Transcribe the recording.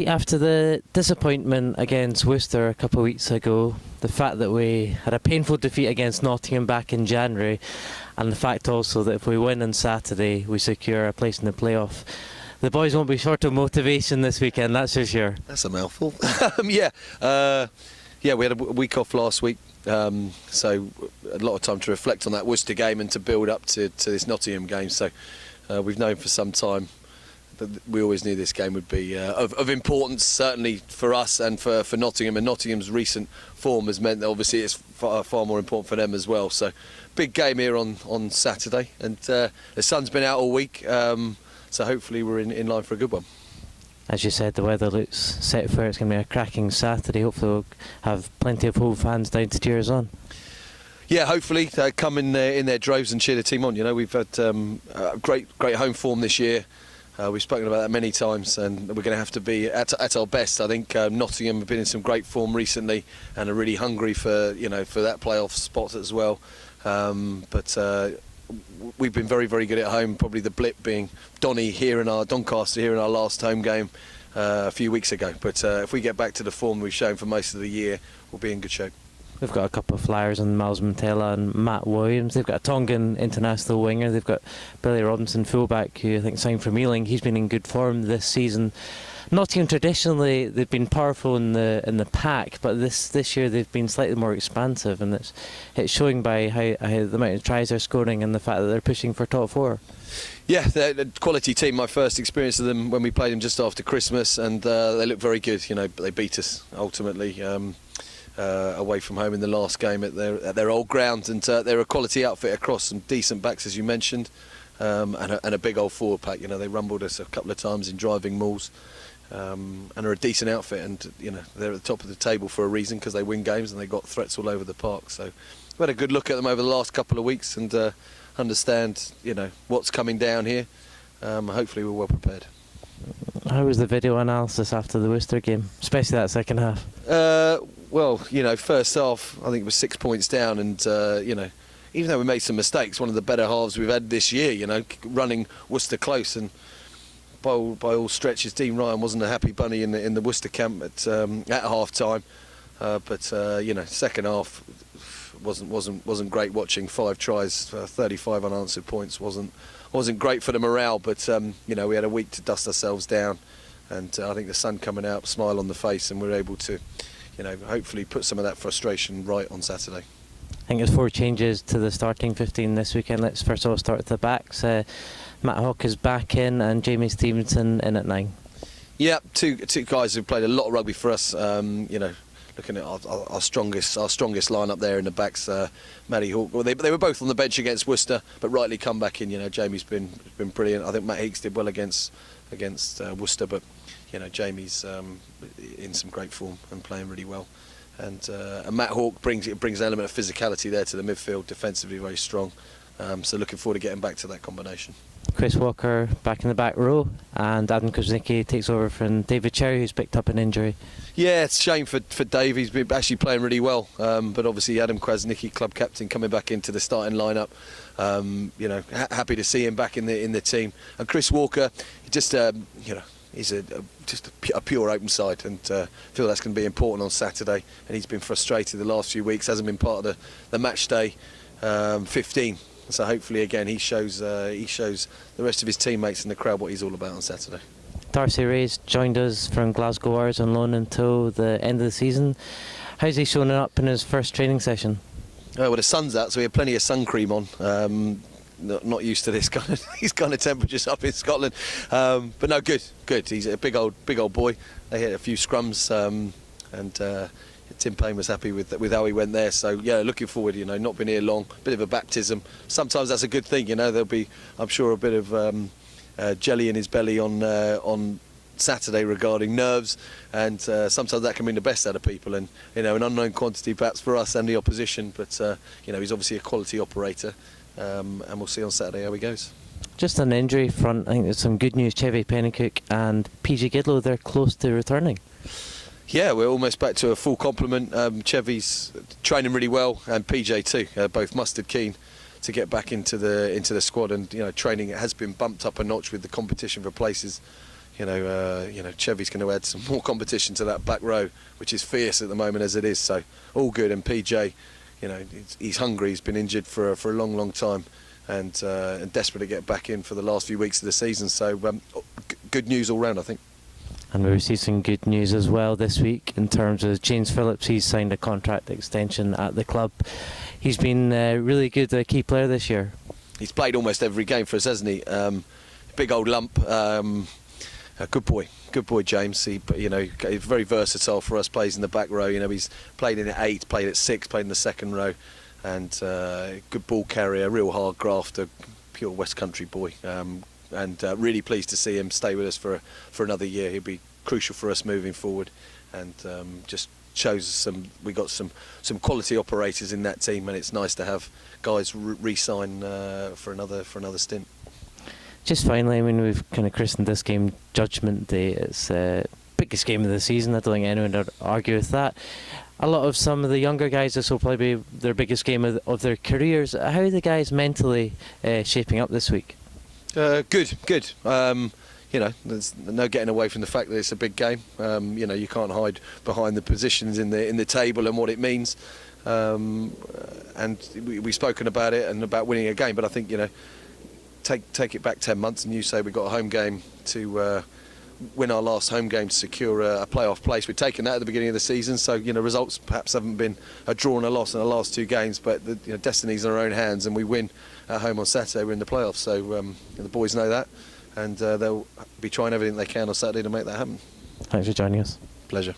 Pete, after the disappointment against Worcester a couple of weeks ago, the fact that we had a painful defeat against Nottingham back in January, and the fact also that if we win on Saturday we secure a place in the playoff, the boys won't be short of motivation this weekend, that's for sure. That's a mouthful. We had a week off last week, so a lot of time to reflect on that Worcester game and to build up to this Nottingham game. So we've known for some time that we always knew this game would be of importance, certainly for us and for Nottingham. And Nottingham's recent form has meant that obviously it's far more important for them as well. So big game here on Saturday, and the sun's been out all week, so hopefully we're in line for a good one. As you said, the weather looks set for it's going to be a cracking Saturday. Hopefully we'll have plenty of home fans down to cheer us on. Yeah, hopefully they come in their droves and cheer the team on. You know, we've had great home form this year. We've spoken about that many times, and we're going to have to be at our best. I think Nottingham have been in some great form recently and are really hungry for that playoff spot as well. But we've been very good at home. Probably the blip being Doncaster here in our last home game a few weeks ago. But if we get back to the form we've shown for most of the year, we'll be in good shape. We've got a couple of flyers on Miles Montella and Matt Williams. They've got a Tongan international winger. They've got Billy Robinson, fullback, who I think signed from Ealing. He's been in good form this season. Nottingham traditionally they've been powerful in the pack, but this year they've been slightly more expansive, and it's showing by how the amount of tries they're scoring and the fact that they're pushing for top four. Yeah, they're a quality team. My first experience of them when we played them just after Christmas, and they look very good. You know, they beat us ultimately. Away from home in the last game at their old ground, and they're a quality outfit across some decent backs, as you mentioned, and a big old forward pack. You know, they rumbled us a couple of times in driving mauls, and are a decent outfit, and you know they're at the top of the table for a reason, because they win games and they got threats all over the park. So we've had a good look at them over the last couple of weeks and understand what's coming down here. Hopefully we're well prepared. How was the video analysis after the Worcester game, especially that second half? Well, first half, I think it was 6 points down, and even though we made some mistakes, one of the better halves we've had this year. Running Worcester close, and by all stretches, Dean Ryan wasn't a happy bunny in the Worcester camp at half time. But second half wasn't great watching. 5 tries, 35 unanswered points wasn't great for the morale. But we had a week to dust ourselves down, and I think the sun coming out, smile on the face, and we're able to hopefully put some of that frustration right on Saturday. I think there's 4 changes to the starting 15 this weekend. Let's first of all start at the backs. Matt Hawke is back in, and Jamie Stevenson in at 9. Yeah, two guys who've played a lot of rugby for us. Looking at our strongest lineup there in the backs, Matty Hawke. Well, they were both on the bench against Worcester, but rightly come back in. Jamie's been brilliant. I think Matt Higgs did well against Worcester, but Jamie's in some great form and playing really well. And Matt Hawke brings an element of physicality there to the midfield, defensively very strong. So looking forward to getting back to that combination. Chris Walker back in the back row, and Adam Koznicki takes over from David Cherry, who's picked up an injury. Yeah, it's a shame for Dave. He's been actually playing really well, but obviously Adam Koznicki, club captain, coming back into the starting lineup. Happy to see him back in the team. And Chris Walker, just he's just a pure open side, and feel that's going to be important on Saturday. And he's been frustrated the last few weeks, hasn't been part of the match day 15. So hopefully again he shows the rest of his teammates in the crowd what he's all about on Saturday. Darcy Ray's joined us from Glasgow Warriors on loan until the end of the season. How's he showing up in his first training session? Well, the sun's out, so we had plenty of sun cream on. Not used to this these kind of temperatures up in Scotland, but no, good. He's a big old boy. They hit a few scrums, and Tim Payne was happy with how he went there. So yeah, looking forward. Not been here long, bit of a baptism. Sometimes that's a good thing. There'll be, I'm sure, a bit of jelly in his belly on Saturday regarding nerves, and sometimes that can mean the best out of people. And an unknown quantity perhaps for us and the opposition, but he's obviously a quality operator. And we'll see on Saturday how he goes. Just on the injury front, I think there's some good news. Chevy Pennycook and PJ Gidlow, they're close to returning. Yeah, we're almost back to a full complement. Chevy's training really well, and PJ too. Both mustard keen to get back into the squad, and training has been bumped up a notch with the competition for places Chevy's going to add some more competition to that back row, which is fierce at the moment as it is. So all good. And PJ, he's hungry. He's been injured for a long time, and desperate to get back in for the last few weeks of the season. So good news all round, I think. And we received some good news as well this week in terms of James Phillips. He's signed a contract extension at the club. He's been really good, a key player this year. He's played almost every game for us, hasn't he? Big old lump. A good boy, James. He's very versatile for us. Plays in the back row. He's played in at 8, played at 6, played in the second row, and good ball carrier, real hard grafter, pure West Country boy. And really pleased to see him stay with us for another year. He'll be crucial for us moving forward, and just shows us we got some quality operators in that team, and it's nice to have guys re-sign for another stint. Just finally, we've kind of christened this game Judgment Day. It's the biggest game of the season. I don't think anyone would argue with that. A lot of some of the younger guys, this will probably be their biggest game of their careers. How are the guys mentally shaping up this week? Good. There's no getting away from the fact that it's a big game. You can't hide behind the positions in the table and what it means. And we've spoken about it and about winning a game, but I think take it back 10 months and you say we've got a home game to win our last home game to secure a playoff place. We've taken that at the beginning of the season, so results perhaps haven't been a draw and a loss in the last 2 games, but destiny's in our own hands, and we win at home on Saturday. We're in the playoffs, so the boys know that, and they'll be trying everything they can on Saturday to make that happen. Thanks for joining us. Pleasure.